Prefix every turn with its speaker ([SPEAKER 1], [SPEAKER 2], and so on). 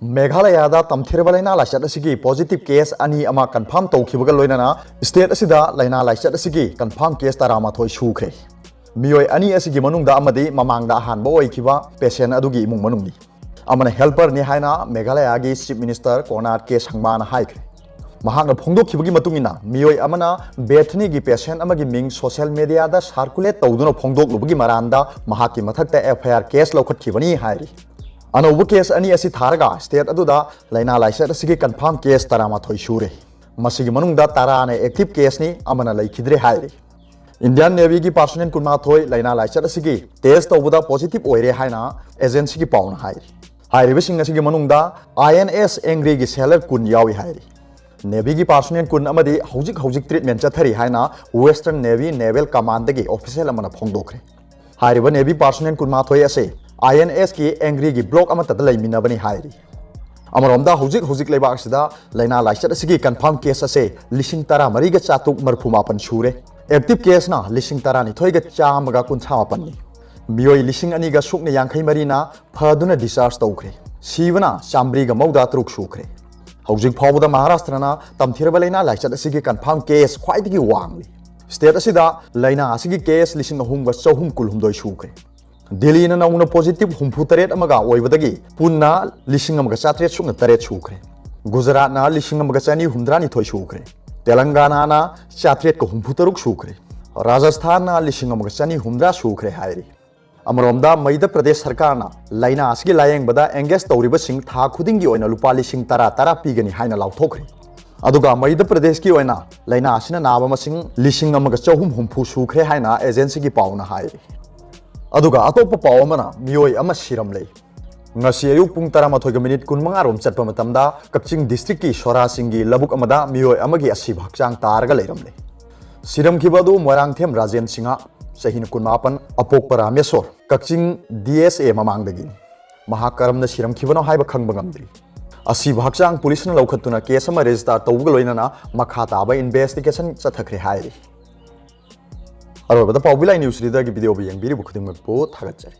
[SPEAKER 1] मेघालयदा तमथिरब लैना लाइचत असिगी positive case अनि अमा कंफर्म तौखिबगा लोइनाना स्टेट असिदा लैना लाइचत असिगी कंफर्म केस तरामाथोय सुख्रे मियोय अनि असिगी मनुंगदा अमदि ममांगदा हानबो ओइखिबा पेशेंट अदुगी इमुंग मनुंगनि अमना हेल्पर नि हाइना मेघालयगी चीफ मिनिस्टर कोनार्ड के संगमाना हाइख्रे महांगना फोंदोखिबगी मतुंगिना मियोय अमना बेथनी की पेशेंट अमगी मिंग सोशल मीडिया दा सर्कुलेट तौदुना फोंदोकलुबगी मरांदा महाकी मथक्ता एफआईआर केस लौखटखिबनी हाइरि अनौब केस अनि असि थारगा स्टेट अदुदा लैना लाइचत असिगी कंफर्म केस तरामाथोय सुरे मसिगी मनुंगदा ताराने एक्टिव केस नि अमना लैखिद्रे हाइरि इंडियन नेवी की पर्सनल कुनमाथोय लैना लाइचत असिगी टेस्ट तौबदा पॉजिटिव ओइरे हाइना एजेंसी की पाउन हाइरि हाइरिबसिंग असिगी मनुंगदा INS एंग्री की सेलर कुन यावी हाइरि नेवी की पर्सनल कुन अमदी हौजिक ट्रीटमेंट चथरी हाइना वेस्टर्न नेवी नेवल कमांड की ऑफिशियल अमना फोंदोखरे हाइरिबा नेवी पर्सनल कुनमाथोय असे INS की एंग्री की ब्लॉक अमतद लैमिनबनी हाइरि अमरोमदा हौजिक लेबाकसिदा लैना लाइचत असिगी कंफर्म केस असे लिसिंग तरा मरीगा चातुक मरफुमापन सुरे एक्टिव केस ना लिसिंग तरा निथोयगा चामगा कुंथामापन्नी मियोय लिसिंग अनिगा सुकने यांखै मरीना फदुना डिस्चार्ज तौखरे सीवना चामब्रीगा मौदा तरुक सुखरे हौजिक फावदा महाराष्ट्रना तमथिरब लैना लाइचत असिगी कंफर्म केस ख्वाइदगी वांगली स्टेट असिदा लैना असिगी केस लिसिंग अहुमगा चौहुम कुलहुमदोय सुखरे दिल्ली नौना पॉजिटिव हुमफु तरेट अमगा ओइबदगी पुन्ना लिसिंग अमगा चात्रेट सुंग तरेट सुखरे गुजरात ना लिसिंग अमगा चानी हुमद्रानी थोय सुखरे तेलंगाना ना चात्रेट को हुमफु तरुक सुखरे राजस्थान ना लिसिंग अमगा चानी हुमद्रा सुखरे हाइरि अमरोमदा मध्य प्रदेश सरकार ना लैना असगी लायेंगबदा एंगेज तौरिबा सिंग था खुदिंगी ओइना लुपा लिसिंग तरा पीगनी हाइना लाउथोखरे अदुगा मध्य प्रदेश की ओइना लैना असिना नाबा मसिंग लिसिंग अमगा चौहुम हुमफु सुखरे हाइना एजेंसी की पाउना हाइरि अदुगा अतोप पाव अमना मियोय अमा सिरमले ngasi ayuk pung 13:15 rom chatpa matamda Kakching district ki Sora singi labuk amada miyoy amagi asib hakchang targa leiramle siram khibadu Moirangthem Rajen Singha sahin 18 apok paramesor Kakching DSA mamangdagi mahakaramna siram khibano haiba khangba ngamdri asib hakchang police na laukhatuna case ama register tawga loinana makha taba investigation chathakre hairi अरोबदा पाउबिलाई news reader की video भी यंग बिरी बुखदिंग में पो थागत जाए।